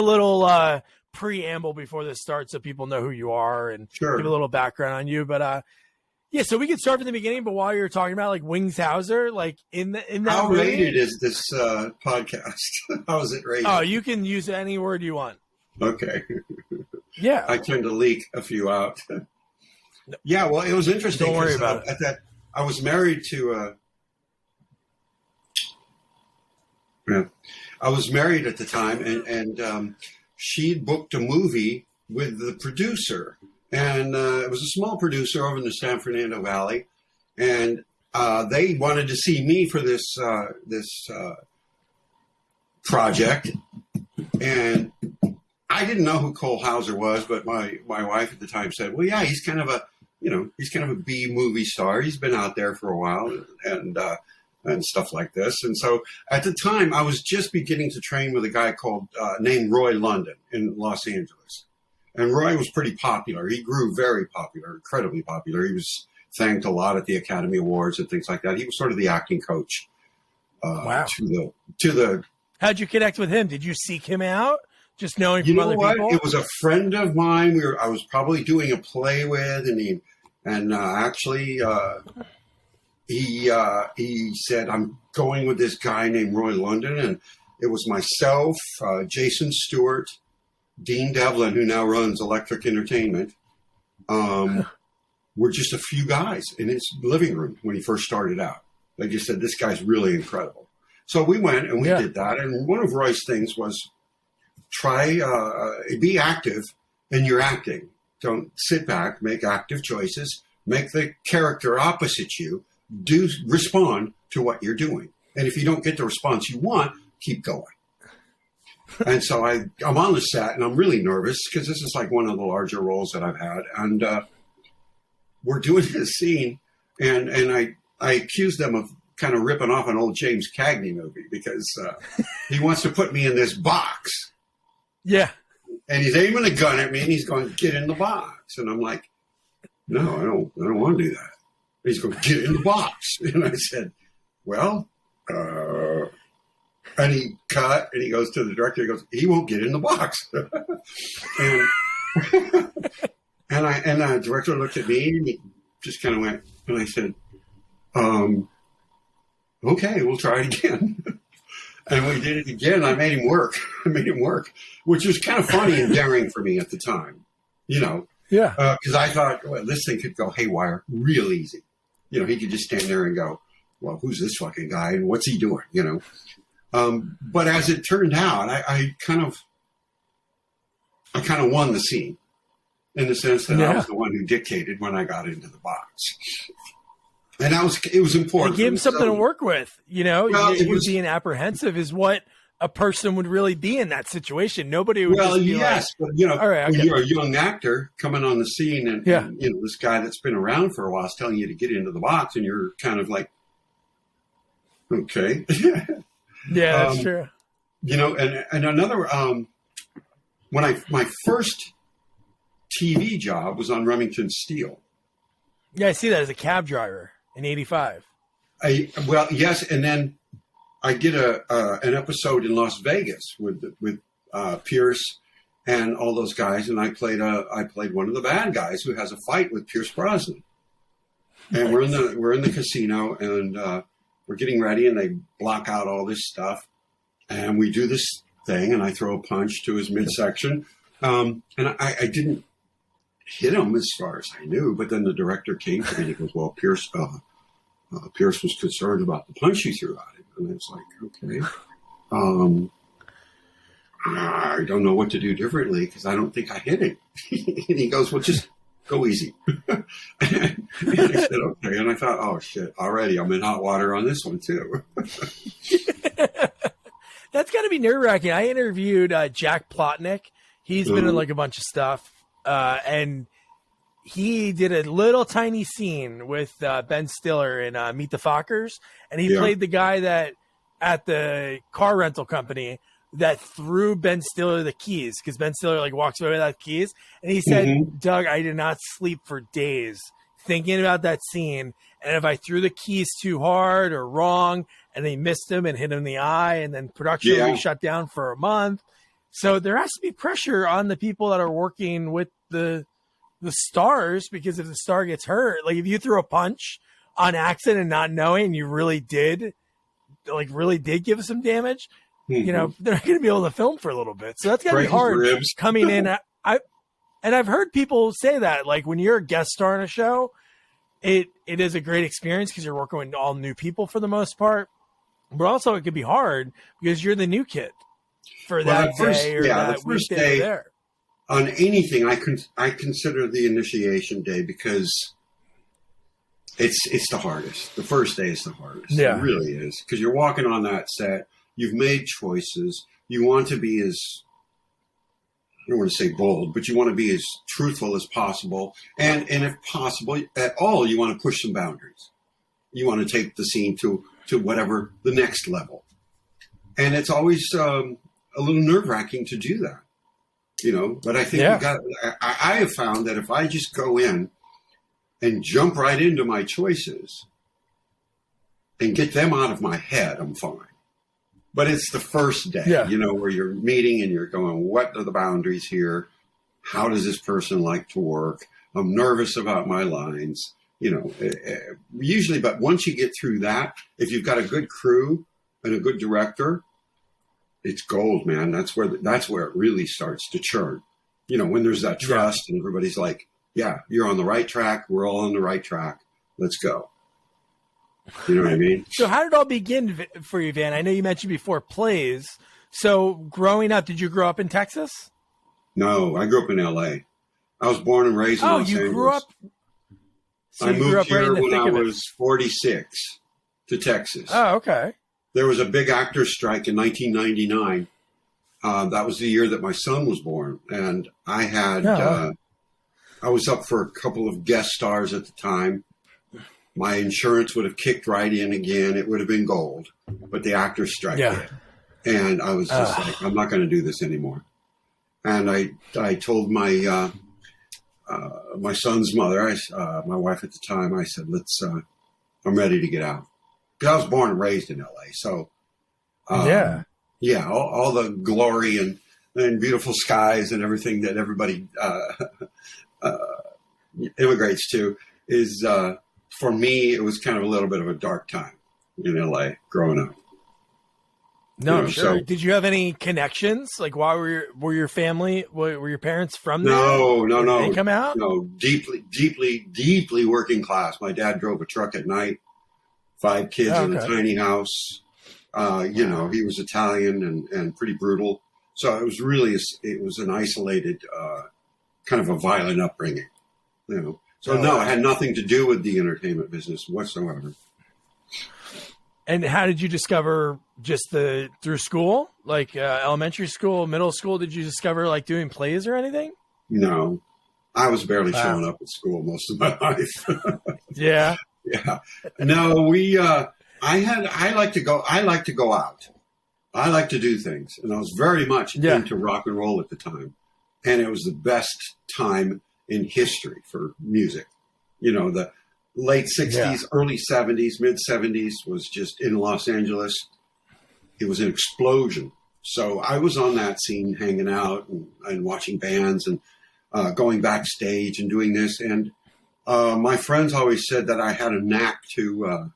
A little preamble before this starts so people know who you are and Sure. give a little background on you. But yeah, so we could start from the beginning, but while you're talking about like Wings Hauser, like in that How movie, rated is this podcast? How is it rated? Oh, you can use any word you want. Okay. Yeah. I tend to leak a few out. Yeah, well, it was interesting. Don't worry about it. I was married to I was married at the time, and she'd booked a movie with the producer. And it was a small producer over in the San Fernando Valley. And they wanted to see me for this project. And I didn't know who Cole Hauser was, but my wife at the time said, well, yeah, he's kind of a B movie star. He's been out there for a while and stuff like this. And so at the time, I was just beginning to train with a guy named Roy London in Los Angeles. And Roy was pretty popular. He grew very popular, incredibly popular. He was thanked a lot at the Academy Awards and things like that. He was sort of the acting coach. Wow. To the. How'd you connect with him? Did you seek him out? Just knowing from other people? It was a friend of mine. I was probably doing a play with, and actually he said, I'm going with this guy named Roy London, and it was myself, Jason Stewart, Dean Devlin, who now runs Electric Entertainment. We're just a few guys in his living room when he first started out. They just said, this guy's really incredible. So we went and we did that. And one of Roy's things was be active in your acting. Don't sit back, make active choices, make the character opposite you, respond to what you're doing. And if you don't get the response you want, keep going. And so I'm on the set and I'm really nervous because this is like one of the larger roles that I've had. And we're doing this scene and I accused them of kind of ripping off an old James Cagney movie because he wants to put me in this box. Yeah. And he's aiming a gun at me and he's going, get in the box. And I'm like, no, I don't want to do that. He's going, get in the box. And I said, well, and he cut and he goes to the director. He goes, he won't get in the box. and the director looked at me and he just kind of went, and I said, okay, we'll try it again. And we did it again. I made him work. Which was kind of funny and daring for me at the time, Yeah. Because I thought, well, this thing could go haywire real easy. He could just stand there and go, well, who's this fucking guy and what's he doing? But as it turned out, I kind of won the scene in the sense that I was the one who dictated when I got into the box. And it was important. It gave him something to work with, Well, you being apprehensive is what a person would really be in that situation. Nobody would just be like, but all right, okay. When you're a young actor coming on the scene and this guy that's been around for a while is telling you to get into the box and you're kind of like, okay. Yeah, that's true. And another, my first TV job was on Remington Steel. Yeah, I see that as a cab driver in '85. Yes, and then I did an episode in Las Vegas with Pierce and all those guys, and I played one of the bad guys who has a fight with Pierce Brosnan. And we're in the casino, and we're getting ready, and they block out all this stuff, and we do this thing, and I throw a punch to his midsection, and I didn't hit him as far as I knew, but then the director came to me and he goes, well, Pierce was concerned about the punch you threw at him. And it's like, okay. I don't know what to do differently because I don't think I hit him. And he goes, well, just go easy. And I said, okay. And I thought, oh, shit, already I'm in hot water on this one, too. That's got to be nerve-wracking. I interviewed Jack Plotnick. He's been in like a bunch of stuff. And he did a little tiny scene with Ben Stiller in Meet the Fockers, and he played the guy that at the car rental company that threw Ben Stiller the keys because Ben Stiller like walks away without keys, and he said, Doug, I did not sleep for days thinking about that scene, and if I threw the keys too hard or wrong, and they missed him and hit him in the eye, and then production was shut down for a month. So there has to be pressure on the people that are working with the stars, because if the star gets hurt, like if you threw a punch on accident and not knowing, you really did give us some damage, you know, they're not going to be able to film for a little bit. So that's going to be hard coming in. I've heard people say that, like, when you're a guest star in a show, it is a great experience because you're working with all new people for the most part. But also it could be hard because you're the new kid for that day or that week they were there. On anything, I consider the initiation day because it's the hardest. The first day is the hardest. Yeah. It really is, because you're walking on that set. You've made choices. You want to be as, I don't want to say bold, but you want to be as truthful as possible. And if possible at all, you want to push some boundaries. You want to take the scene to whatever the next level. And it's always a little nerve-wracking to do that, you know. But I think I have found that if I just go in and jump right into my choices and get them out of my head, I'm fine. But it's the first day, you know, where you're meeting and you're going, what are the boundaries here? How does this person like to work? I'm nervous about my lines, you know, usually. But once you get through that, if you've got a good crew and a good director, it's gold, man. That's where it really starts to churn. You know, when there's that trust and everybody's like, yeah, you're on the right track. We're all on the right track. Let's go. You know what I mean? So how did it all begin for you, Van? I know you mentioned before plays. So growing up, did you grow up in Texas? No, I grew up in L.A. I was born and raised in Los Angeles. You grew up? So I you moved grew up here right in the when thick I of it. was 46 to Texas. Oh, okay. There was a big actors strike in 1999. That was the year that my son was born. And I had, I was up for a couple of guest stars at the time. My insurance would have kicked right in again. It would have been gold, but the actors strike hit. And I was just like, I'm not going to do this anymore. And I told my my son's mother, my wife at the time, I said, I'm ready to get out. Because I was born and raised in LA. So, all the glory and beautiful skies and everything that everybody immigrates to is, for me, it was kind of a little bit of a dark time in LA growing up. No, you know, sure. So, did you have any connections? Like, why were your family, were your parents from there? No. Did they come out? No, deeply working class. My dad drove a truck at night, 5 kids in a tiny house. You know, he was Italian and pretty brutal. So it was really, it was an isolated, kind of a violent upbringing, you know. So no, it had nothing to do with the entertainment business whatsoever. And how did you discover just through school, like elementary school, middle school? Did you discover like doing plays or anything? No, I was barely showing up at school most of my life. Yeah. No, I like to go out. I like to do things. And I was very much into rock and roll at the time. And it was the best time in history for music. You know, the late 60s, early 70s, mid 70s was just in Los Angeles. It was an explosion. So I was on that scene hanging out and watching bands and going backstage and doing this. And my friends always said that I had a knack to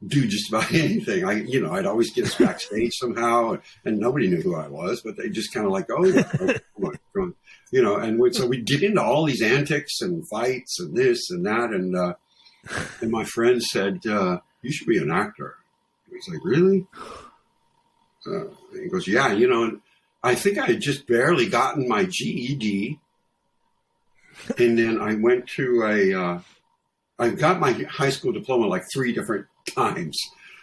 do just about anything. I'd always get us backstage somehow, and nobody knew who I was, but they just kind of like, come on. You know, and so we'd get into all these antics and fights and this and that. And my friend said, you should be an actor. I was like, really? He goes, yeah, you know, and I think I had just barely gotten my GED. And then I went to I got my high school diploma like 3 different times,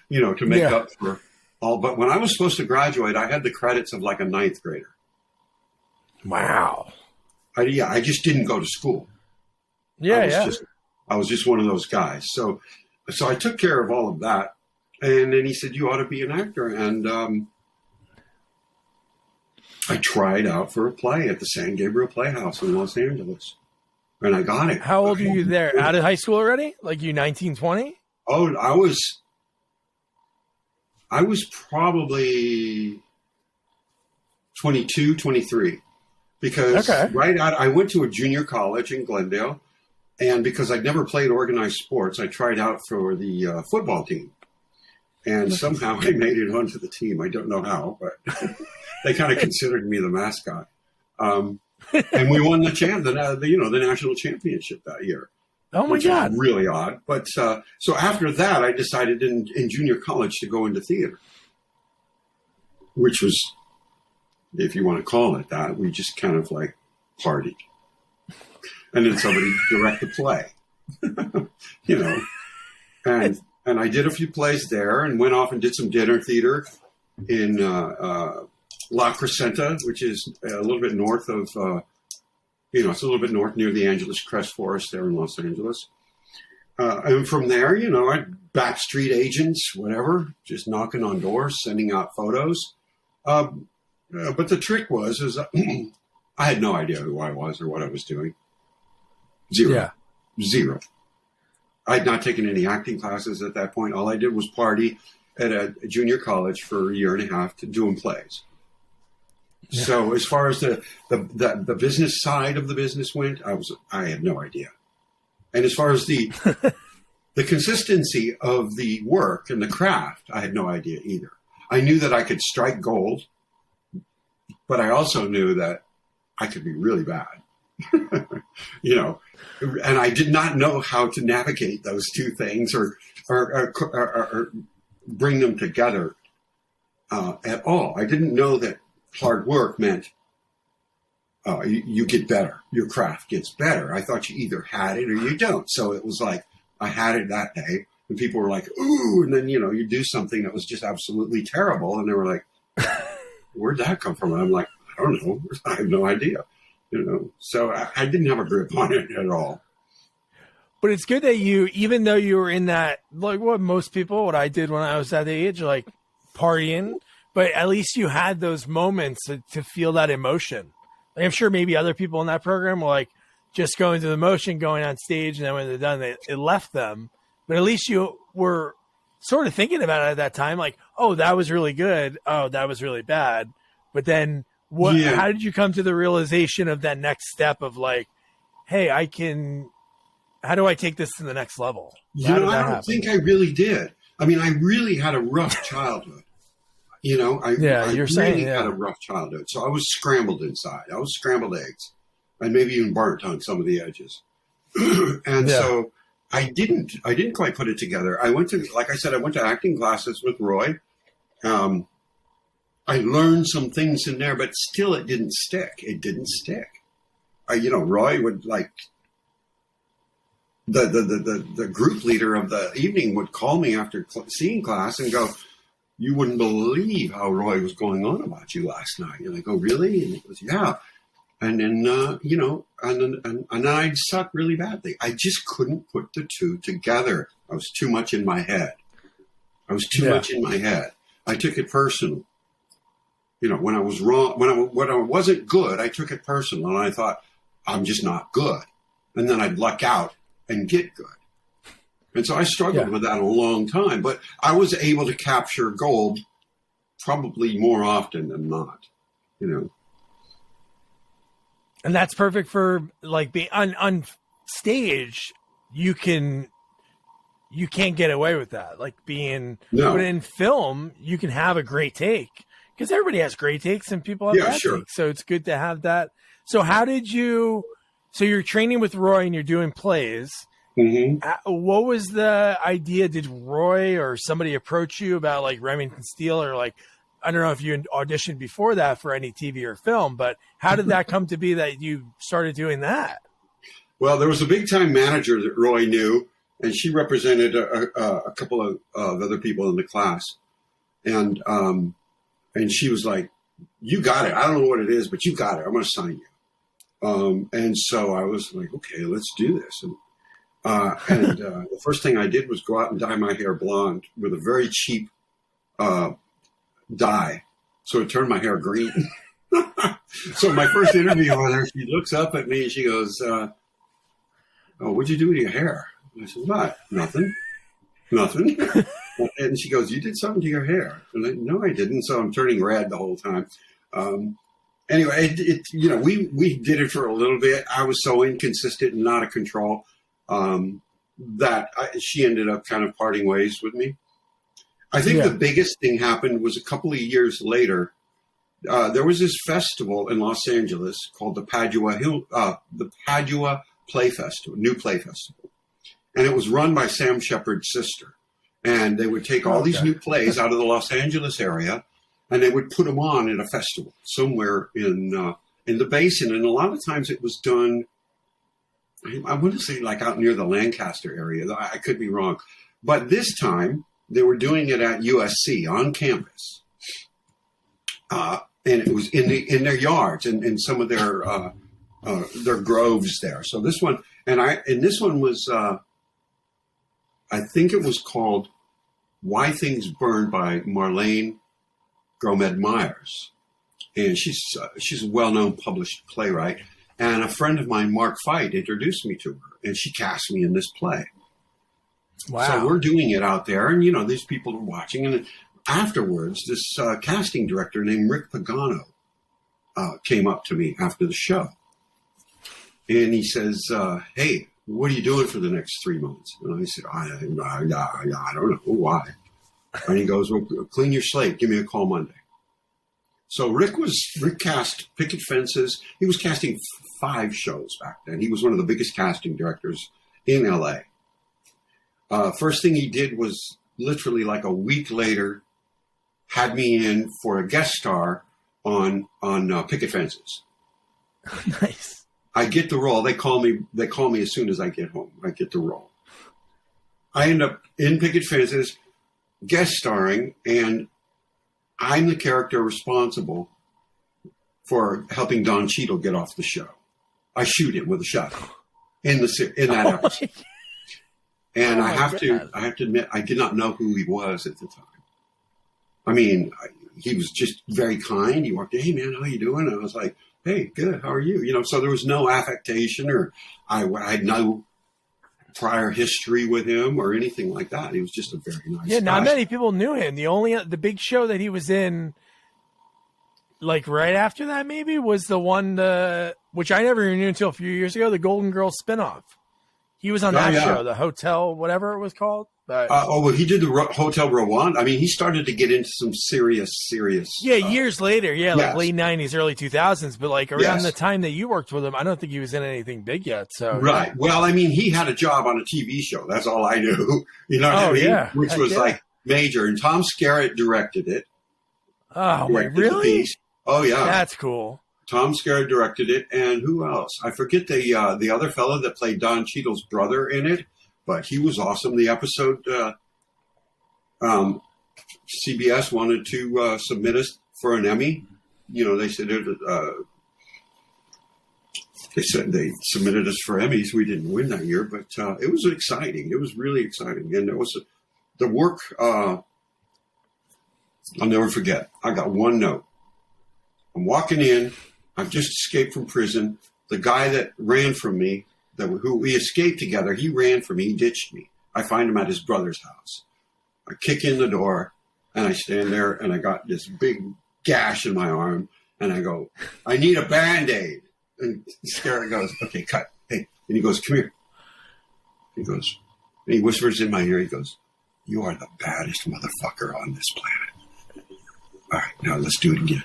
you know, to make up for all. But when I was supposed to graduate, I had the credits of like a 9th grader. Wow. I just didn't go to school. I was just one of those guys. So I took care of all of that. And then he said, you ought to be an actor. And I tried out for a play at the San Gabriel Playhouse in Los Angeles. And I got it. How old were you there? Out of high school already? Like you 19, 20? Oh, I was probably 22, 23. Because I went to a junior college in Glendale, and because I'd never played organized sports, I tried out for the football team. And somehow I made it onto the team. I don't know how, but they kind of considered me the mascot. And we won the national championship that year. Oh my God! Was really odd. But so after that, I decided in junior college to go into theater, which was, if you want to call it that, we just kind of like partied, and then somebody direct the play, and I did a few plays there, and went off and did some dinner theater in La Crescenta, which is a little bit north of, it's a little bit north near the Angeles Crest Forest there in Los Angeles. And from there, I backstreet agents, whatever, just knocking on doors, sending out photos. But the trick was I had no idea who I was or what I was doing. Zero. I had not taken any acting classes at that point. All I did was party at a junior college for a year and a half doing plays. Yeah. So as far as the business side of the business went, I had no idea. And as far as the consistency of the work and the craft, I had no idea either. I knew that I could strike gold, but I also knew that I could be really bad. And I did not know how to navigate those two things or bring them together at all. I didn't know that hard work meant you get better. Your craft gets better. I thought you either had it or you don't. So it was like I had it that day, and people were like, "Ooh!" And then you do something that was just absolutely terrible, and they were like, "Where'd that come from?" And I'm like, "I don't know. I have no idea." So I didn't have a grip on it at all. But it's good that even though you were in that, like what I did when I was that age, like partying, but at least you had those moments to feel that emotion. Like I'm sure maybe other people in that program were like just going through the motion, going on stage, and then when they're done, it left them. But at least you were sort of thinking about it at that time, like, oh, that was really good. Oh, that was really bad. But then how did you come to the realization of that next step of like, hey, how do I take this to the next level? I don't think I really did. I mean, I really had a rough childhood. I really had a rough childhood. So I was scrambled inside. I was scrambled eggs and maybe even burnt on some of the edges. So I didn't quite put it together. I went to acting classes with Roy. I learned some things in there, but still it didn't stick. It didn't stick. Roy would like, the group leader of the evening would call me after seeing class and go, "You wouldn't believe how Roy was going on about you last night." And I go, "Really?" And he goes, "Yeah." And then, and I'd suck really badly. I just couldn't put the two together. I was too much in my head. I took it personal. When I was wrong, when I wasn't good, I took it personal. And I thought, I'm just not good. And then I'd luck out and get good. And so I struggled with that a long time. But I was able to capture gold probably more often than not, And that's perfect for like being on stage. You can't get away with that. Like but in film, you can have a great take because everybody has great takes and people have bad takes. So it's good to have that. So so you're training with Roy and you're doing plays. Mm-hmm. What was the idea? Did Roy or somebody approach you about like Remington Steele or like, I don't know if you auditioned before that for any TV or film, but how did that come to be that you started doing that? Well, there was a big time manager that Roy knew, and she represented a couple of other people in the class. And she was like, "You got it. I don't know what it is, but you got it. I'm going to sign you." And so I was like, "Okay, let's do this." And the first thing I did was go out and dye my hair blonde with a very cheap dye. So it turned my hair green. So my first interview with her, she looks up at me and she goes, "Oh, what'd you do with your hair?" And I said, "What? Nothing. And she goes, "You did something to your hair." And I, "No, I didn't." So I'm turning red the whole time. anyway, we did it for a little bit. I was so inconsistent and out of control that she ended up kind of parting ways with me. I think the biggest thing happened was a couple of years later. There was this festival in Los Angeles called the Padua Play Festival, New Play Festival, and it was run by Sam Shepard's sister. And they would take all these new plays out of the Los Angeles area, and they would put them on at a festival somewhere in the basin. And a lot of times it was done, I want to say like out near the Lancaster area. I could be wrong. But this time they were doing it at USC on campus. And it was in their yards and in some of their groves there. So this one, this one was, I think it was called Why Things Burn by Marlene Gromed Myers. And she's a well-known published playwright. And a friend of mine, Mark Feit, introduced me to her, and she cast me in this play. Wow. So we're doing it out there, and, these people are watching. And afterwards, this casting director named Rick Pagano came up to me after the show. And he says, hey, what are you doing for the next 3 months? And I said, I don't know. Why? And he goes, well, clean your slate. Give me a call Monday. So Rick cast Picket Fences. He was casting 5 shows back then. He was one of the biggest casting directors in LA. First thing he did was literally like a week later, had me in for a guest star on Picket Fences. Nice. I get the role. They call me as soon as I get home. I get the role. I end up in Picket Fences, guest starring, and I'm the character responsible for helping Don Cheadle get off the show. I shoot him with a shotgun in that episode. And I have to admit, I did not know who he was at the time. I mean, he was just very kind. He walked in, hey man, how you doing? And I was like, hey, good. How are you? So there was no affectation, or I had no prior history with him or anything like that. He was just a very nice guy. Not many people knew him. The big show that he was in, like right after that, maybe was the one which I never knew until a few years ago, the Golden Girls spinoff. He was on that show, the Hotel, whatever it was called. But, well, he did the Hotel Rwanda. I mean, he started to get into some serious. Yeah, years later. Yeah, like late 90s, early 2000s. But like around the time that you worked with him, I don't think he was in anything big yet. So right. Yeah. Well, I mean, he had a job on a TV show. That's all I knew. You know what I mean? Yeah. Which was like major. And Tom Skerritt directed it. Oh, wait, really? Oh, yeah. That's cool. Tom Skerritt directed it. And who else? I forget the other fellow that played Don Cheadle's brother in it. But he was awesome. The episode, CBS wanted to submit us for an Emmy. They said they submitted us for Emmys. We didn't win that year, but it was exciting. It was really exciting, and it was the work. I'll never forget. I got one note. I'm walking in. I've just escaped from prison. The guy that ran from me, who we escaped together, he ran from me. He ditched me. I find him at his brother's house. I kick in the door, and I stand there, and I got this big gash in my arm, and I go, I need a Band-Aid. And Skerritt goes, okay, cut. Hey. And he goes, come here. He goes, and he whispers in my ear, he goes, you are the baddest motherfucker on this planet. All right, now let's do it again.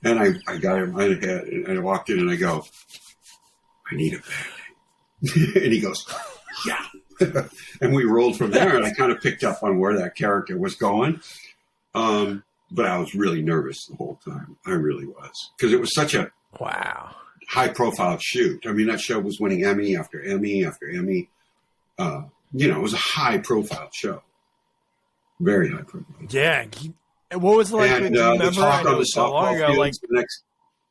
And I got him right ahead, and I walked in, and I go, I need a Band-Aid. And he goes, yeah. And we rolled from there, and I kind of picked up on where that character was going. But I was really nervous the whole time. I really was. Because it was such a high-profile shoot. I mean, that show was winning Emmy after Emmy after Emmy. It was a high-profile show. Very high-profile. Yeah. What was it like? And the talk on the softball field the next...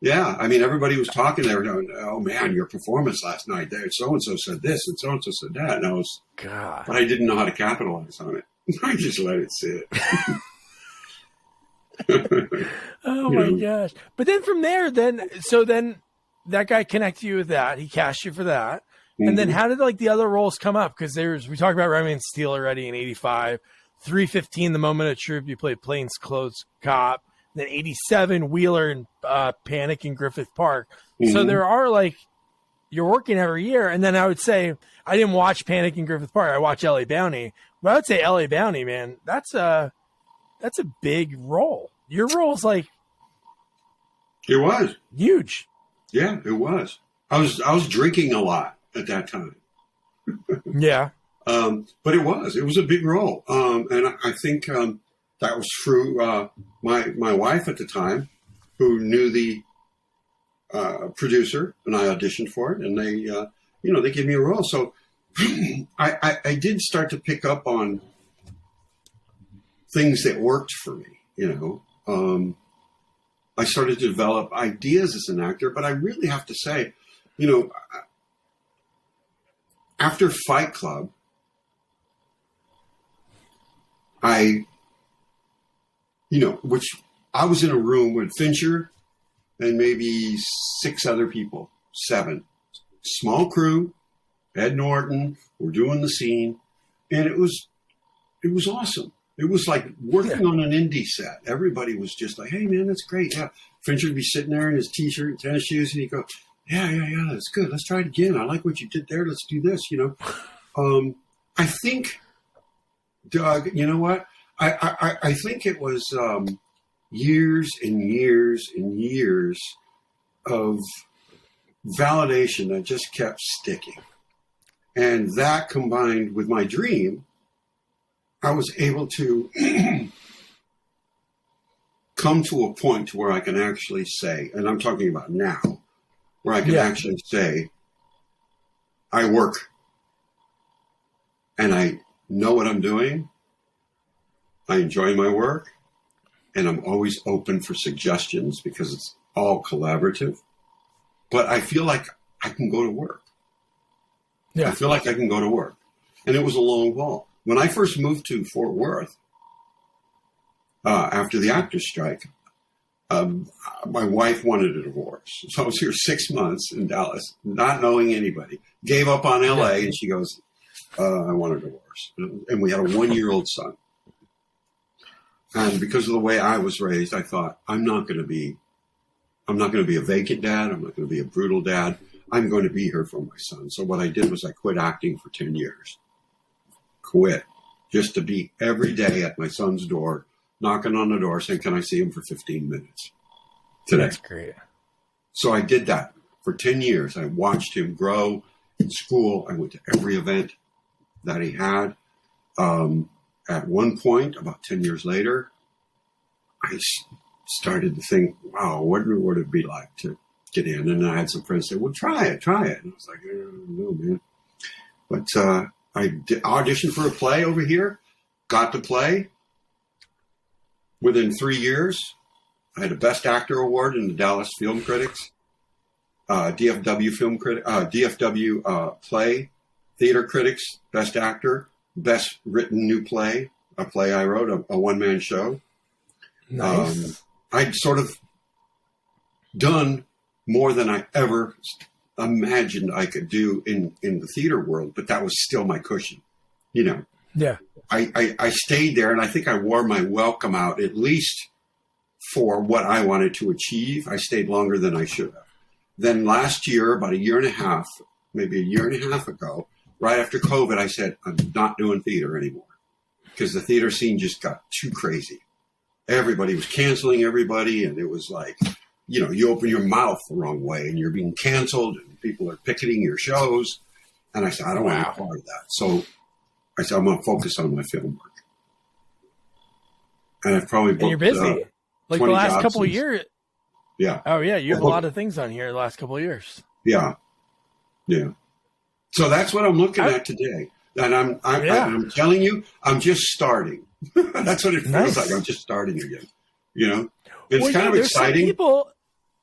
Yeah, I mean, everybody was talking. They were going, oh, man, your performance last night there. So-and-so said this and so-and-so said that. And I was, God. But I didn't know how to capitalize on it. I just let it sit. Oh, my gosh. But then from there, then that guy connected you with that. He cast you for that. Mm-hmm. And then how did, like, the other roles come up? Because we talked about Remy Steel already in 85. 315, The Moment of Truth, you played Plainclothes Cop. then 87 Wheeler and Panic in Griffith Park. Mm-hmm. So there are like, you're working every year. And then I would say, I didn't watch Panic in Griffith Park. I watched LA Bounty. But I would say LA Bounty, man, that's a big role. Your role's like, it was huge. Yeah, it was. I was drinking a lot at that time. Yeah. But it was a big role. And I think that was through my wife at the time, who knew the producer, and I auditioned for it, and they they gave me a role. So I did start to pick up on things that worked for me. I started to develop ideas as an actor, but I really have to say, after Fight Club, which I was in a room with Fincher and maybe 6 other people, 7. Small crew, Ed Norton, we're doing the scene, and it was awesome. It was like working on an indie set. Everybody was just like, hey, man, that's great. Yeah. Fincher would be sitting there in his T-shirt and tennis shoes, and he'd go, yeah, that's good. Let's try it again. I like what you did there. Let's do this, I think, Doug, you know what? I think it was years and years and years of validation that just kept sticking. And that combined with my dream, I was able to come to a point where I can actually say, and I'm talking about now, where I can actually say, I work and I know what I'm doing. I enjoy my work, and I'm always open for suggestions because it's all collaborative. But I feel like I can go to work. Yeah. I feel like I can go to work. And it was a long haul. When I first moved to Fort Worth, after the actors' strike, my wife wanted a divorce. So I was here 6 months in Dallas, not knowing anybody. Gave up on LA, and she goes, I want a divorce. And we had a 1-year-old son. And because of the way I was raised, I thought, I'm not going to be a vacant dad. I'm not going to be a brutal dad. I'm going to be here for my son. So what I did was I quit acting for 10 years. Quit. Just to be every day at my son's door, knocking on the door, saying, can I see him for 15 minutes today? That's great. So I did that for 10 years. I watched him grow in school. I went to every event that he had. At one point, about 10 years later, I started to think, wow, what would it be like to get in? And I had some friends say, well, try it. And I was like, I don't know, man. But I auditioned for a play over here, got the play. Within 3 years, I had a Best Actor award in the Dallas Film Critics, DFW Play Theater Critics Best Actor, Best Written New Play, a play I wrote, a one-man show. Nice. I'd sort of done more than I ever imagined I could do in the theater world, but that was still my cushion, Yeah. I stayed there, and I think I wore my welcome out, at least for what I wanted to achieve. I stayed longer than I should have. Then last year, about a year and a half ago, right after COVID, I said, I'm not doing theater anymore because the theater scene just got too crazy. Everybody was canceling everybody, and it was like, you open your mouth the wrong way and you're being canceled and people are picketing your shows. And I said, I don't want to be part of that. So I said, I'm going to focus on my film work. And I've probably booked, and you're busy. Like the last couple of years. Yeah. Oh, yeah. You have a lot of things on here the last couple of years. Yeah. Yeah. So that's what I'm looking at today. And I'm telling you, I'm just starting. That's what it feels like. I'm just starting again. It's kind of exciting.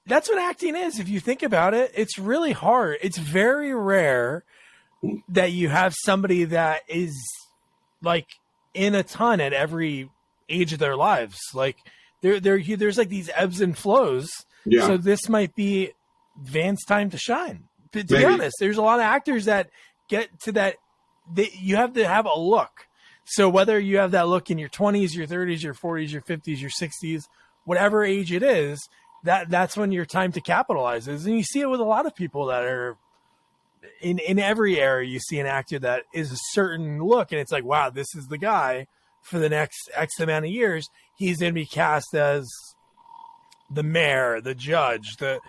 That's what acting is. If you think about it, it's really hard. It's very rare that you have somebody that is like in a ton at every age of their lives. Like there's like these ebbs and flows. Yeah. So this might be Van's time to shine. To be honest, there's a lot of actors that get to that. You have to have a look. So whether you have that look in your 20s, your 30s, your 40s, your 50s, your 60s, whatever age it is, that's when your time to capitalize is. And you see it with a lot of people that are in every era. You see an actor that is a certain look, and it's like, wow, this is the guy for the next X amount of years. He's going to be cast as the mayor, the judge, the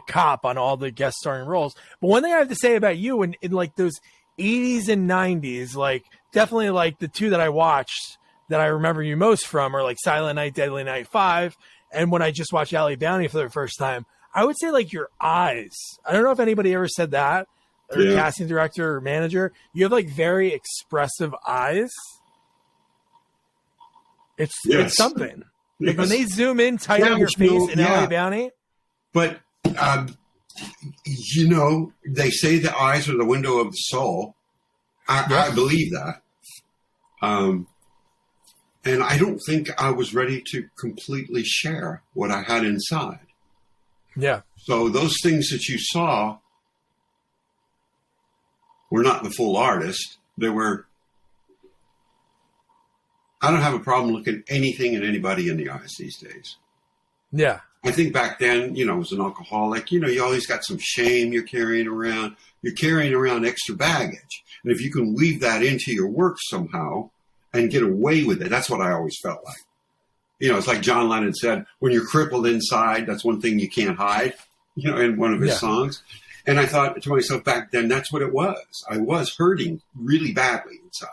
cop on all the guest starring roles. But one thing I have to say about you in like those 80s and 90s, like definitely like the two that I watched that I remember you most from are like Silent Night, Deadly Night 5. And when I just watched Alley Bounty for the first time, I would say like your eyes. I don't know if anybody ever said that, or casting director or manager. You have like very expressive eyes. It's something. Like when they zoom in tight on your face in LA Bounty. But, they say the eyes are the window of the soul. I believe that. And I don't think I was ready to completely share what I had inside. Yeah. So those things that you saw were not the full artist. They were... I don't have a problem looking anything and anybody in the eyes these days. Yeah. I think back then, as an alcoholic, you always got some shame you're carrying around. You're carrying around extra baggage. And if you can weave that into your work somehow and get away with it, that's what I always felt like. It's like John Lennon said, when you're crippled inside, that's one thing you can't hide, in one of his songs. And I thought to myself back then, that's what it was. I was hurting really badly inside.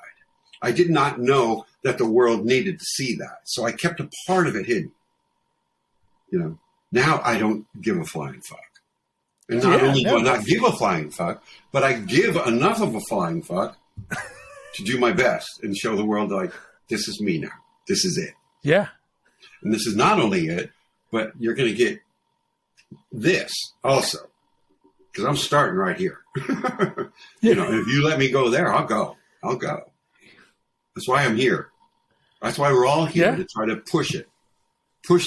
I did not know that the world needed to see that. So I kept a part of it hidden. Now I don't give a flying fuck. And not only do I not give a flying fuck, but I give enough of a flying fuck to do my best and show the world like, this is me now. This is it. Yeah. And this is not only it, but you're going to get this also. Because I'm starting right here. If you let me go there, I'll go. That's why I'm here. That's why we're all here, to try to push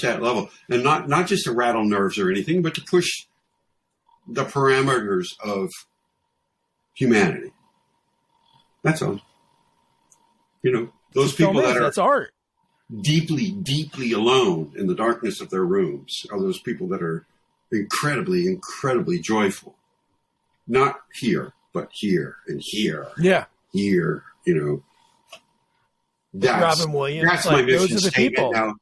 that level. And not just to rattle nerves or anything, but to push the parameters of humanity. That's all. Those people that's art. Deeply, deeply alone in the darkness of their rooms are those people that are incredibly, incredibly joyful. Not here, but here and here. Yeah. Here, That's, Robin Williams. That's my mission those are the statement. people. Now,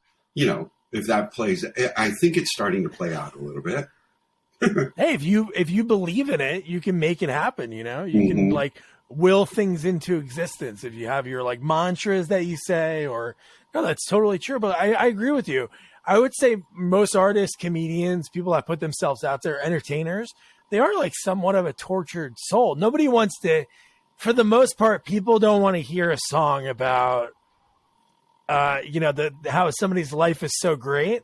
if that plays, I think it's starting to play out a little bit. Hey, if you believe in it, you can make it happen. You can will things into existence if you have your mantras that you say. Or no, that's totally true. But I agree with you. I would say most artists, comedians, people that put themselves out there, entertainers, they are somewhat of a tortured soul. Nobody wants to. For the most part, people don't want to hear a song about, how somebody's life is so great.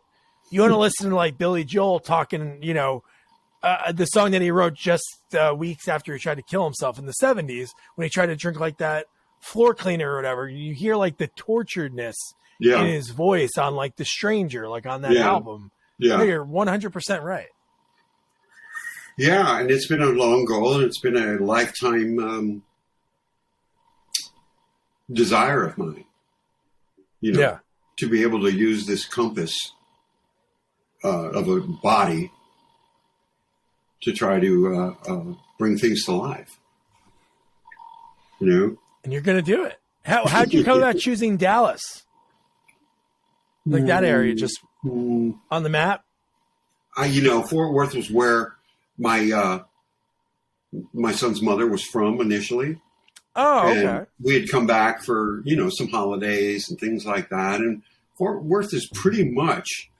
You want to listen to Billy Joel talking, the song that he wrote just weeks after he tried to kill himself in the 70s when he tried to drink that floor cleaner or whatever. You hear the torturedness in his voice on The Stranger, on that album. Yeah, you're 100% right. Yeah, and it's been a long goal, and it's been a lifetime desire of mine, to be able to use this compass of a body to try to bring things to life. And you're going to do it. How'd you come about choosing Dallas? That area, just on the map? Fort Worth was where my son's mother was from initially. Oh, okay. And we had come back for, some holidays and things like that. And Fort Worth is pretty much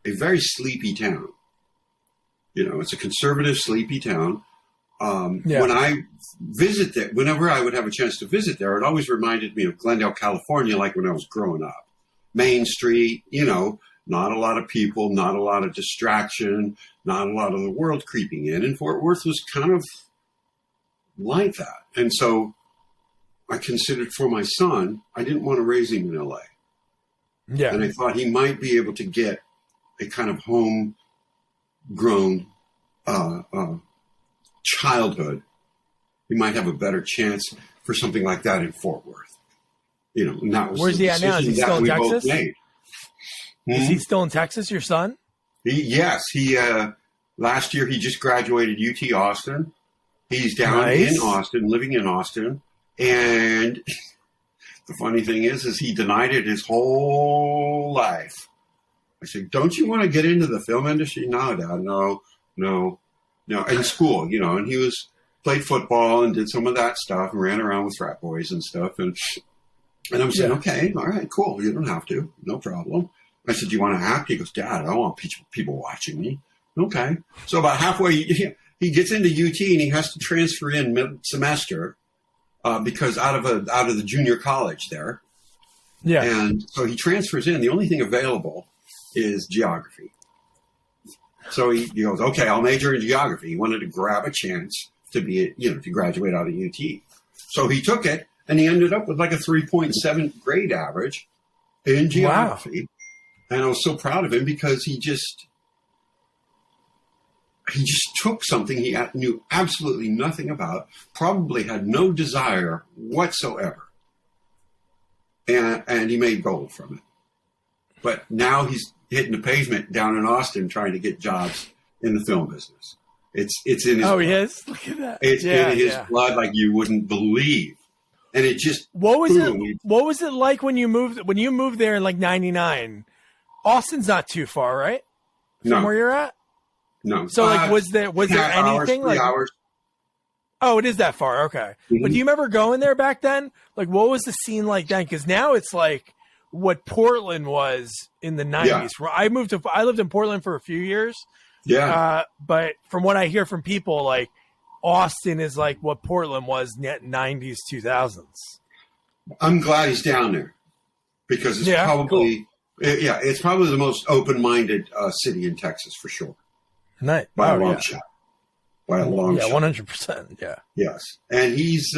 a very sleepy town. It's a conservative, sleepy town. When I visit there, whenever I would have a chance to visit there, it always reminded me of Glendale, California, like when I was growing up. Main Street, not a lot of people, not a lot of distraction, not a lot of the world creeping in. And Fort Worth was kind of like that. And so I considered for my son, I didn't want to raise him in LA. Yeah. And I thought he might be able to get a kind of homegrown childhood. He might have a better chance for something like that in Fort Worth. And that was where's he at now? Is he still in Texas? Is he still in Texas, your son? Yes. Last year he just graduated UT Austin. He's down in Austin, living in Austin. And the funny thing is he denied it his whole life. I said, don't you want to get into the film industry? No, Dad, no. In school, and he played football and did some of that stuff and ran around with frat boys and stuff. And I'm saying, okay, all right, cool. You don't have to. No problem. I said, do you want to act? He goes, Dad, I don't want people watching me. Okay. So about halfway, he gets into UT and he has to transfer in mid-semester because out of the junior college there. Yeah. And so he transfers in. The only thing available is geography. So he goes, okay, I'll major in geography. He wanted to grab a chance to to graduate out of UT. So he took it and he ended up with like a 3.7 grade average in geography. Wow. And I was so proud of him because he just took something he knew absolutely nothing about, probably had no desire whatsoever. And he made gold from it. But now he's hitting the pavement down in Austin trying to get jobs in the film business. It's in his blood. He is? Look at that. It's in his blood like you wouldn't believe. And it just What was it like when you moved there in like 99? Austin's not too far, right? From where you're at? No. So like was there anything like hours. Oh, it is that far. Okay. Mm-hmm. But do you remember going there back then? Like what was the scene like then? Cuz now it's like what Portland was in the 90s. Yeah. I lived in Portland for a few years. Yeah. But from what I hear from people, like Austin is like what Portland was net 90s, 2000s. I'm glad he's down there because it's it's probably the most open-minded city in Texas for sure. Nice. By a long shot. By a long shot. 100%. Yeah. Yes. And he's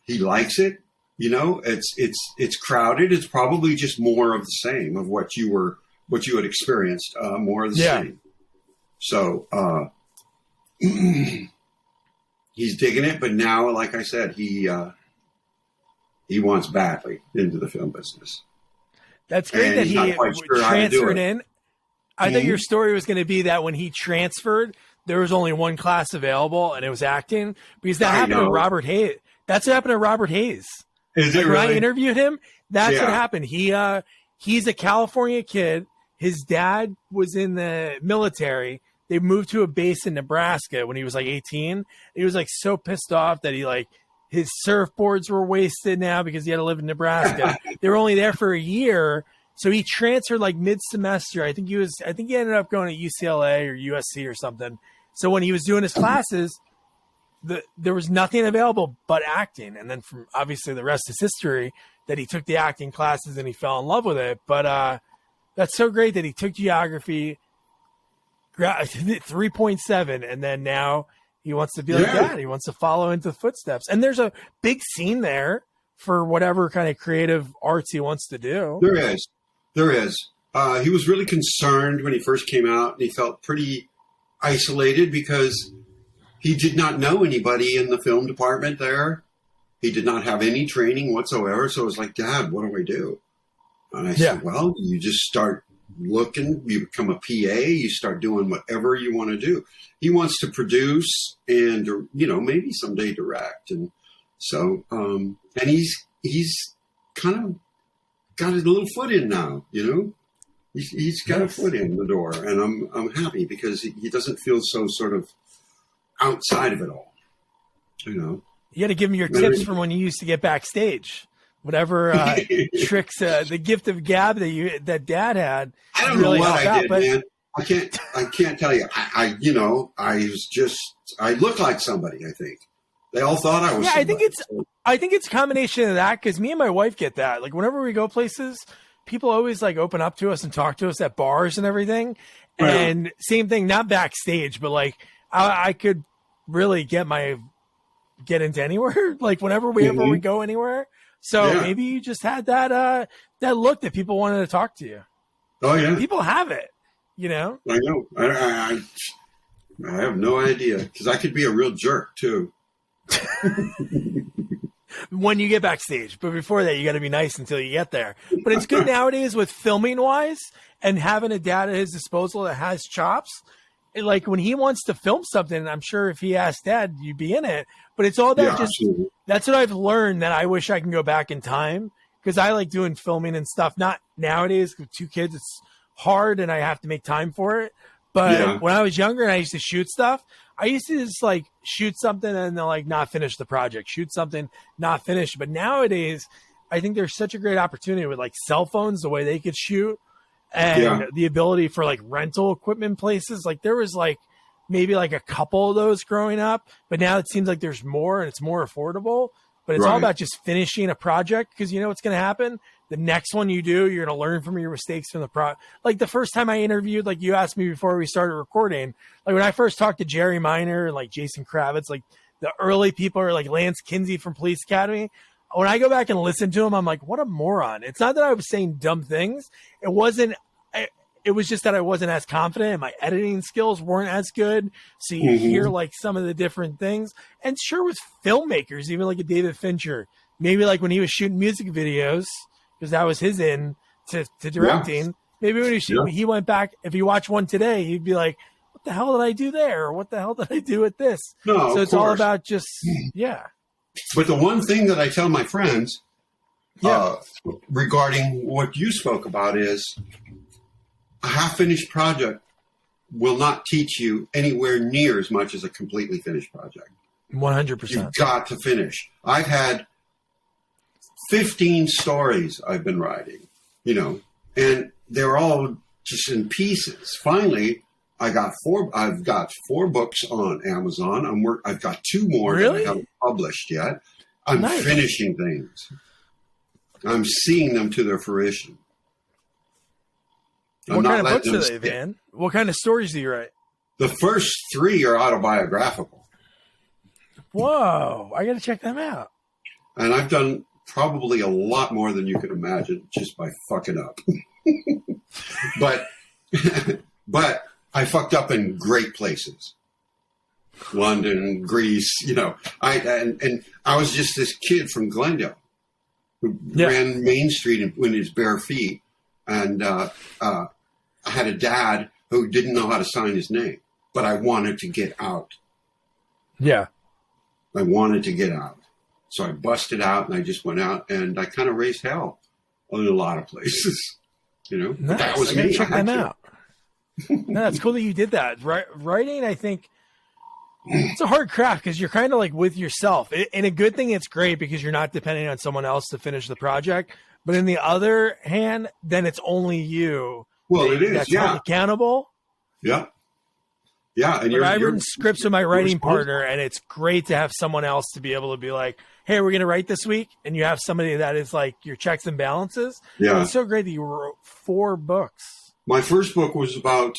he likes it. It's crowded. It's probably just more of the same of what you had experienced, more of the same. So he's digging it, but now, like I said, he wants badly into the film business. That's great that he transferred in. I thought your story was going to be that when he transferred, there was only one class available, and it was acting. Because that happened to Robert Hayes. That's what happened to Robert Hayes. Is it really? When I interviewed him, that's what happened. He's a California kid. His dad was in the military. They moved to a base in Nebraska when he was like 18. He was like so pissed off that his surfboards were wasted now because he had to live in Nebraska. They were only there for a year. So he transferred like mid-semester. I think he ended up going to UCLA or USC or something. So when he was doing his classes, there was nothing available but acting. And then from obviously the rest is history that he took the acting classes and he fell in love with it. But that's so great that he took geography, 3.7, and then now he wants to be like that. He wants to follow into the footsteps. And there's a big scene there for whatever kind of creative arts he wants to do. There is. He was really concerned when he first came out, and he felt pretty isolated because he did not know anybody in the film department there. He did not have any training whatsoever. So it was like, Dad, what do I do? And I said, well, you just start looking, you become a PA, you start doing whatever you want to do. He wants to produce and, maybe someday direct. And so, and he's kind of got a little foot in now, he's got a foot in the door, and I'm happy because he doesn't feel so sort of outside of it all, You got to give him your tips from when you used to get backstage. Whatever tricks, the gift of gab that Dad had. I don't know what I did, man. I can't tell you. I look like somebody. I think they all thought I was. Yeah, somebody. I think it's a combination of that because me and my wife get that. Like whenever we go places, people always like open up to us and talk to us at bars and everything. Right. And same thing, not backstage, but like I could really get into anywhere. Like whenever we go anywhere. So maybe you just had that look that people wanted to talk to you. Oh yeah, people have it. I know. I have no idea because I could be a real jerk too. when you get backstage. But before that, you got to be nice until you get there. But it's good nowadays with filming wise and having a dad at his disposal that has chops. Like when he wants to film something, I'm sure if he asked dad, you'd be in it. But it's all that absolutely. That's what I've learned, that I wish I can go back in time, because I like doing filming and stuff. Not nowadays with 2 kids. It's hard and I have to make time for it. But when I was younger and I used to shoot stuff, I used to just like shoot something and then like not finish the project, shoot something, not finish. But nowadays, I think there's such a great opportunity with like cell phones, the way they could shoot, and the ability for like rental equipment places. Like there was like maybe like a couple of those growing up, but now it seems like there's more and it's more affordable. But it's all about just finishing a project, because you know what's going to happen. The next one you do, you're going to learn from your mistakes from the Like the first time I interviewed, like you asked me before we started recording, like when I first talked to Jerry Minor and like Jason Kravitz, like the early people are like Lance Kinsey from Police Academy. When I go back and listen to him, I'm like, what a moron. It's not that I was saying dumb things. It was just that I wasn't as confident and my editing skills weren't as good. So you hear like some of the different things. And sure, with filmmakers, even like a David Fincher, maybe like when he was shooting music videos, because that was his in to directing. Maybe when he went back, if you watch one today, he'd be like, what the hell did I do there? Or what the hell did I do with this? No, so it's all about just, But the one thing that I tell my friends regarding what you spoke about is a half-finished project will not teach you anywhere near as much as a completely finished project. 100%. You've got to finish. I've had 15 stories I've been writing, and they're all just in pieces. Finally, I've got 4 books on Amazon. I've got 2 more that I haven't published yet. I'm finishing things. I'm seeing them to their fruition. What kind of books are they, Van? What kind of stories do you write? The first 3 are autobiographical. Whoa, I got to check them out. And I've done probably a lot more than you could imagine just by fucking up. But I fucked up in great places. London, Greece, and I was just this kid from Glendale who ran Main Street in his bare feet. And I had a dad who didn't know how to sign his name, but I wanted to get out. Yeah. I wanted to get out. So I busted out and I just went out and I kind of raised hell in a lot of places. Nice. That was me. me. Check them out. No, it's cool that you did that. Writing, I think, it's a hard craft because you're kind of like with yourself. And a good thing, it's great because you're not depending on someone else to finish the project. But in the other hand, then it's only you. Well, it is. That's held accountable. Yeah. Yeah. And I've written scripts with my writing partner, and it's great to have someone else to be able to be like, hey, we're going to write this week. And you have somebody that is like your checks and balances. Yeah. And it's so great that you wrote 4 books. My first book was about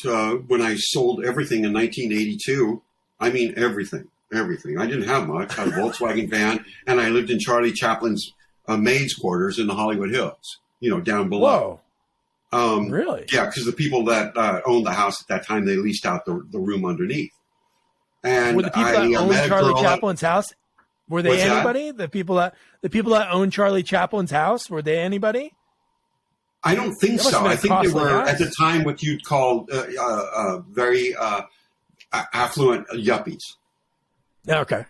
when I sold everything in 1982. I mean, everything. I didn't have much. I had a Volkswagen van, and I lived in Charlie Chaplin's maid's quarters in the Hollywood Hills, down below. Whoa. Really? Yeah, because the people that owned the house at that time, they leased out the room underneath. And were the people that owned Charlie Chaplin's house, were they anybody? That? The people that owned Charlie Chaplin's house, were they anybody? I don't think so. I think they were at the time what you'd call very affluent yuppies. Okay.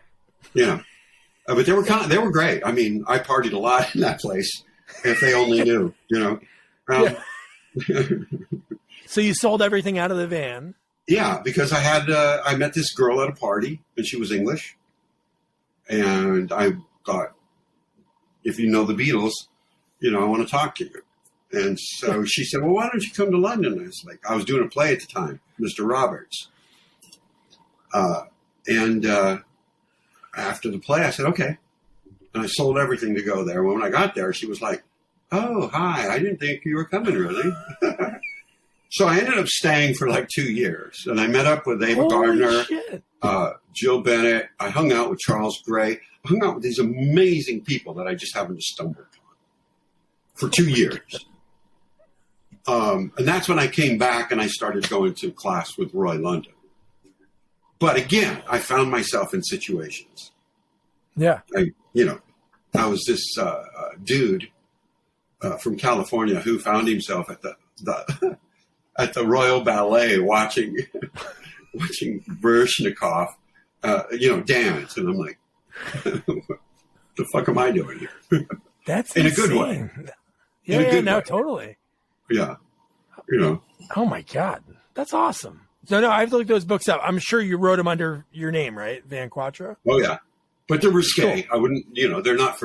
But they were great. I mean, I partied a lot in that place. If they only knew, So you sold everything out of the van? Yeah, because I met this girl at a party, and she was English, and I thought, if you know the Beatles, I want to talk to you. And so she said, well, why don't you come to London? I was like, I was doing a play at the time, Mr. Roberts. And after the play, I said, okay. And I sold everything to go there. When I got there, she was like, oh, hi, I didn't think you were coming, really. So I ended up staying for like 2 years. And I met up with Ava Gardner, Jill Bennett. I hung out with Charles Gray. I hung out with these amazing people that I just happened to stumble upon for 2 years. And that's when I came back and I started going to class with Roy London. But again, I found myself in situations. Yeah. I was this dude from California who found himself at the at the Royal Ballet watching Baryshnikov, dance, and I'm like, what the fuck am I doing here? That's in insane. A good way. Yeah, totally. Yeah, Oh my God, that's awesome. So no, I have to look those books up. I'm sure you wrote them under your name, right, Van Quattro? Oh yeah, but they're risque. Cool. I wouldn't. They're not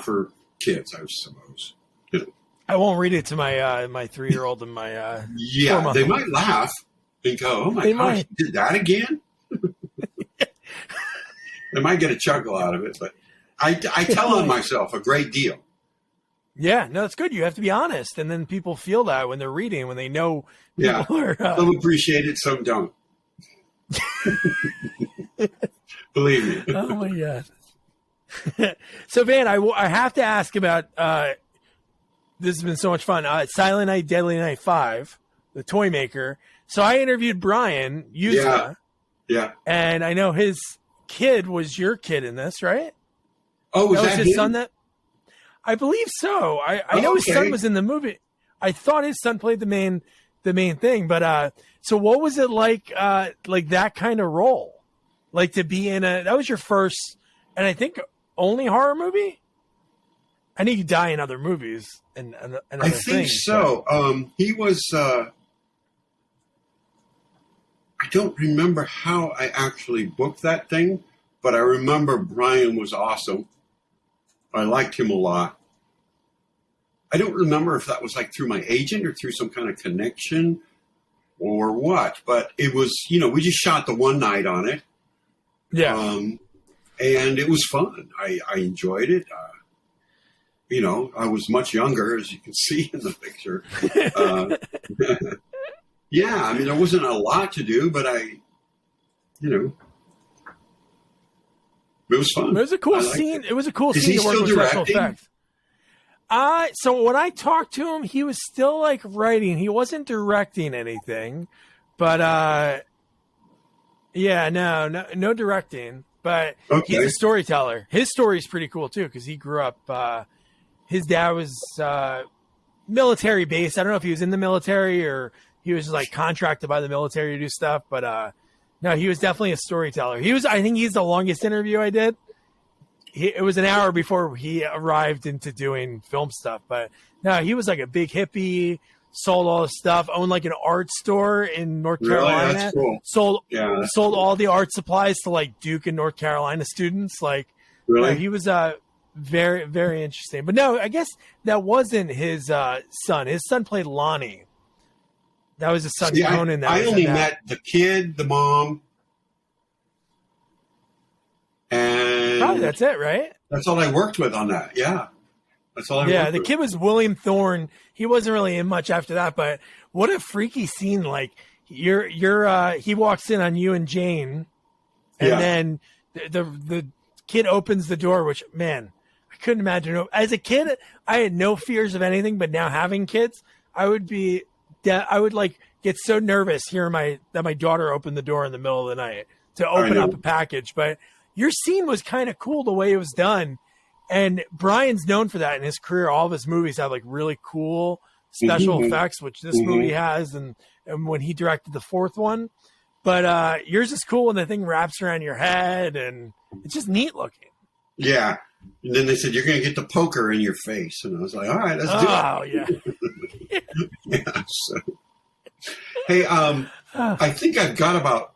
for kids, I suppose. I won't read it to my my 3-year-old and my yeah. They might laugh and go, "Oh my gosh, you did that again?" They might get a chuckle out of it, but I tell on myself a great deal. Yeah, no, it's good. You have to be honest, and then people feel that when they're reading, when they know. Yeah, are, some appreciate it, some don't. Believe me. Oh my God. So Van, I have to ask about. This has been so much fun. Silent Night, Deadly Night 5, the toy maker. So I interviewed Brian Yuzna. Yeah. And I know his kid was your kid in this, right? Oh, was that his him? son? That I believe so. I know his son was in the movie. I thought his son played the main thing. But so what was it like that kind of role? Like to be in that was your first, and I think only horror movie? I know you die in other movies and other I think things, so. He was. I don't remember how I actually booked that thing, but I remember Brian was awesome. I liked him a lot. I don't remember if that was like through my agent or through some kind of connection or what, but it was. We just shot the one night on it. Yeah, and it was fun. I enjoyed it. I was much younger, as you can see in the picture. Yeah, I mean, there wasn't a lot to do, but it was fun. It was a cool scene. It was a cool Is scene he to work still with special directing? effects. So when I talked to him, he was still like writing. He wasn't directing anything, but no directing. But he's a storyteller. His story is pretty cool too because he grew up. His dad was military based. I don't know if he was in the military or he was like contracted by the military to do stuff, but no, he was definitely a storyteller. I think he's the longest interview I did. It was an hour before he arrived into doing film stuff, but no, he was like a big hippie, sold all his stuff, owned like an art store in North Carolina. That's cool. Sold all the art supplies to like Duke and North Carolina students. Like, really, he was very, very interesting. But no, I guess that wasn't his son. His son played Lonnie. That was his son, Conan. I only met the kid, the mom, and probably that's it, right? That's all I worked with on that. Yeah, that's all I. Yeah, the kid was William Thorne. He wasn't really in much after that, but what a freaky scene! Like he walks in on you and Jane, and then the kid opens the door, which, man, I couldn't imagine. As a kid, I had no fears of anything, but now having kids, I would like get so nervous hearing that my daughter opened the door in the middle of the night to open up a package. But your scene was kind of cool the way it was done. And Brian's known for that in his career. All of his movies have like really cool special effects, which this movie has. And when he directed the fourth one, but yours is cool when the thing wraps around your head and it's just neat looking. Yeah. And then they said, you're going to get the poker in your face. And I was like, all right, let's do it. Oh, yeah. Yeah. So. Hey, I think I've got about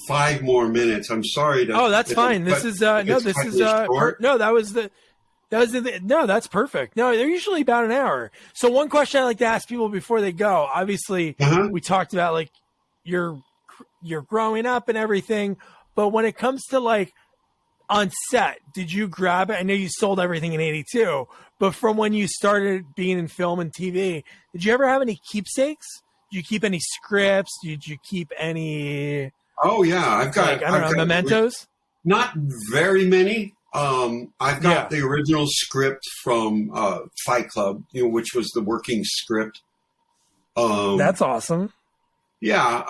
5 more minutes. I'm sorry to. Oh, that's fine. This is no, that's perfect. No, they're usually about an hour. So one question I like to ask people before they go, obviously we talked about like you're growing up and everything, but when it comes to like on set, did you grab it? I know you sold everything in 82, but from when you started being in film and TV, did you ever have any keepsakes? Did you keep any scripts? Did you keep any? Oh yeah, I've got. Like, mementos. Not very many. I've got the original script from Fight Club, which was the working script. That's awesome. Yeah.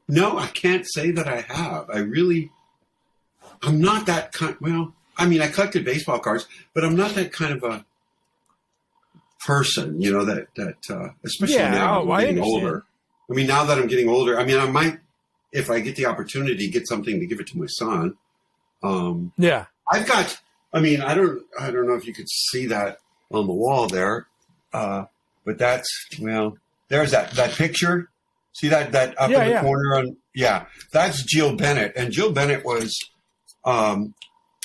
No, I can't say that I have. I'm not that kind. Well, I mean, I collected baseball cards, but I'm not that kind of a person, that especially now I'm getting older. I mean, now that I'm getting older, I mean, I might, if I get the opportunity, get something to give it to my son. I've got, I mean, I don't know if you could see that on the wall there, but that's, well, there's that picture. See that up in the corner? That's Jill Bennett. And Jill Bennett was a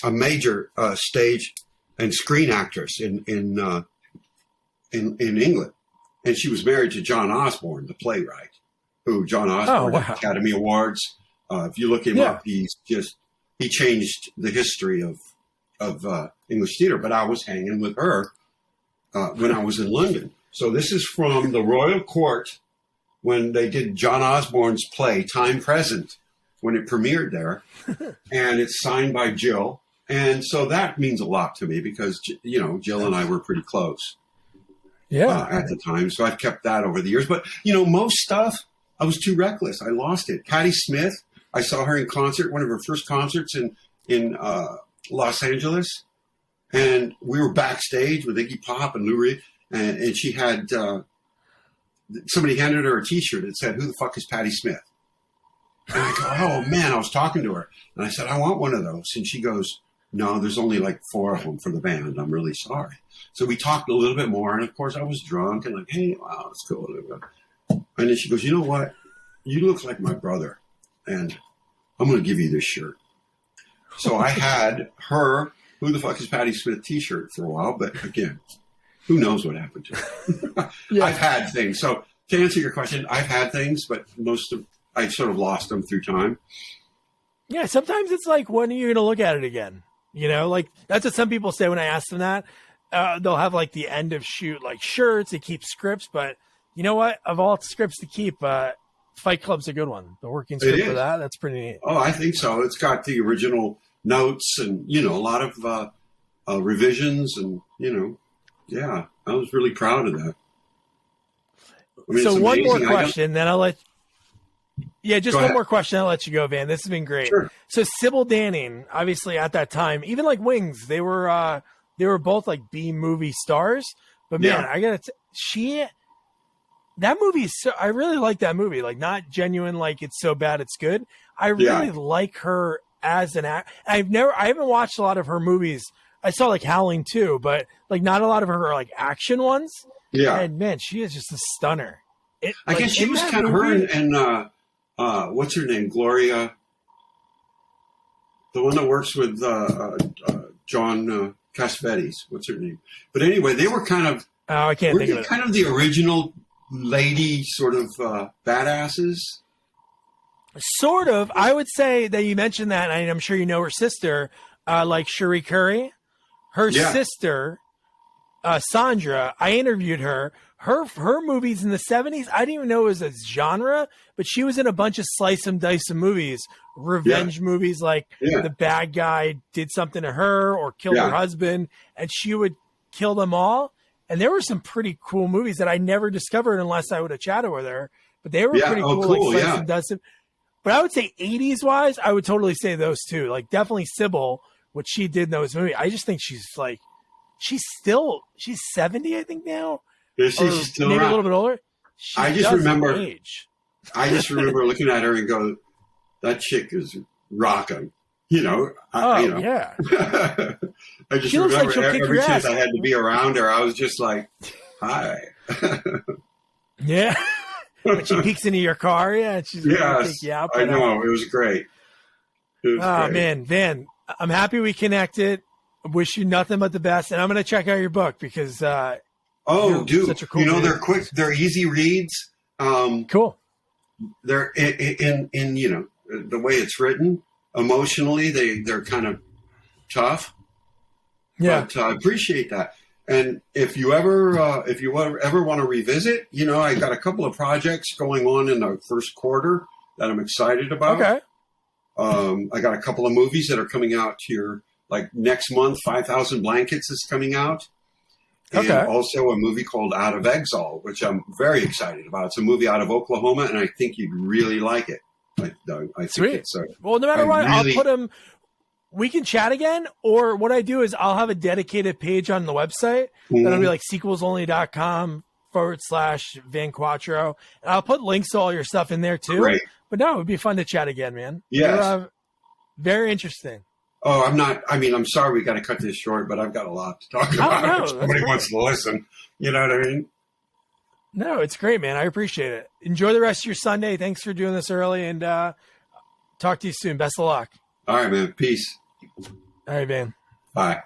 major stage and screen actress in England. And she was married to John Osborne, the playwright, who John Osborne had Academy Awards. If you look him up, he changed the history of English theater. But I was hanging with her when I was in London. So this is from the Royal Court when they did John Osborne's play, Time Present, when it premiered there. And it's signed by Jill. And so that means a lot to me because, Jill and I were pretty close at the time. So I've kept that over the years. But, most stuff, I was too reckless. I lost it. Patti Smith, I saw her in concert, one of her first concerts in Los Angeles. And we were backstage with Iggy Pop and Lou Reed. And she had, somebody handed her a T-shirt that said, "Who the fuck is Patti Smith?" And I go, "Oh, man," I was talking to her. And I said, "I want one of those." And she goes, "No, there's only like 4 of them for the band. I'm really sorry." So we talked a little bit more. And, of course, I was drunk and like, "Hey, wow, let's go." And then she goes, "You know what? You look like my brother. And I'm going to give you this shirt." So I had her "Who the fuck is Patti Smith" T-shirt for a while. But, again, who knows what happened to her? I've had things. So to answer your question, I've had things, but I sort of lost them through time. Yeah, sometimes it's like, when are you going to look at it again? Like that's what some people say when I ask them that. They'll have like the end of shoot, like shirts, they keep scripts, but you know what? Of all scripts to keep, Fight Club's a good one. The working script for that's pretty neat. Oh, I think so. It's got the original notes and, a lot of revisions and, yeah, I was really proud of that. I mean, so one more question, then I'll let. Yeah, just one more question. I'll let you go, Van. This has been great. Sure. So Sybil Danning, obviously at that time, even like Wings, they were both like B movie stars. But man, I gotta that movie is so. I really like that movie. Like not genuine, like it's so bad it's good. I really like her as an act. I haven't watched a lot of her movies. I saw like Howling 2, but like not a lot of her like action ones. Yeah. And man, she is just a stunner. I guess she was kind of her and what's her name? Gloria. The one that works with John Cassavetes. What's her name? But anyway, they were kind of. Oh, I can't think of it. Kind of the original lady sort of badasses. Sort of. I would say that you mentioned that, and I'm sure you know her sister, like Cherie Curry. Her sister, Sandra, I interviewed her. Her movies in the 70s, I didn't even know it was a genre, but she was in a bunch of slice and dice of movies, revenge movies, like the bad guy did something to her or killed her husband, and she would kill them all. And there were some pretty cool movies that I never discovered unless I would have chatted with her, but they were pretty cool. Like slice and dice. But I would say 80s wise, I would totally say those two. Like definitely Sybil, what she did in those movies. I just think she's 70, I think now. Yeah, she's still maybe around. A little bit older. I just remember looking at her and go, that chick is rocking. I just remember every chance I had to be around her, I was just like, hi. Yeah. When she peeks into your car, she's going to take you out. I know. It was great. Great. Man, Van, I'm happy we connected. I wish you nothing but the best. And I'm going to check out your book because dude, such a cool they're quick. They're easy reads. Cool. They're in the way it's written. Emotionally, they're kind of tough. Yeah. But I appreciate that. And if you ever want to revisit, I got a couple of projects going on in the first quarter that I'm excited about. Okay. I got a couple of movies that are coming out here, like next month. 5,000 Blankets is coming out. And also a movie called Out of Exile, which I'm very excited about. It's a movie out of Oklahoma, and I think you'd really like it. I think Sweet. it's Well, no matter what, really, I'll put him. We can chat again, or what I do is I'll have a dedicated page on the website that'll be like sequelsonly.com/Van Quattro. And I'll put links to all your stuff in there too. Great. But no, it would be fun to chat again, man. Yes. Very interesting. Oh, I'm sorry we got to cut this short, but I've got a lot to talk about. no, If somebody wants to listen. You know what I mean? No, it's great, man. I appreciate it. Enjoy the rest of your Sunday. Thanks for doing this early, and talk to you soon. Best of luck. All right, man. Peace. All right, man. Bye.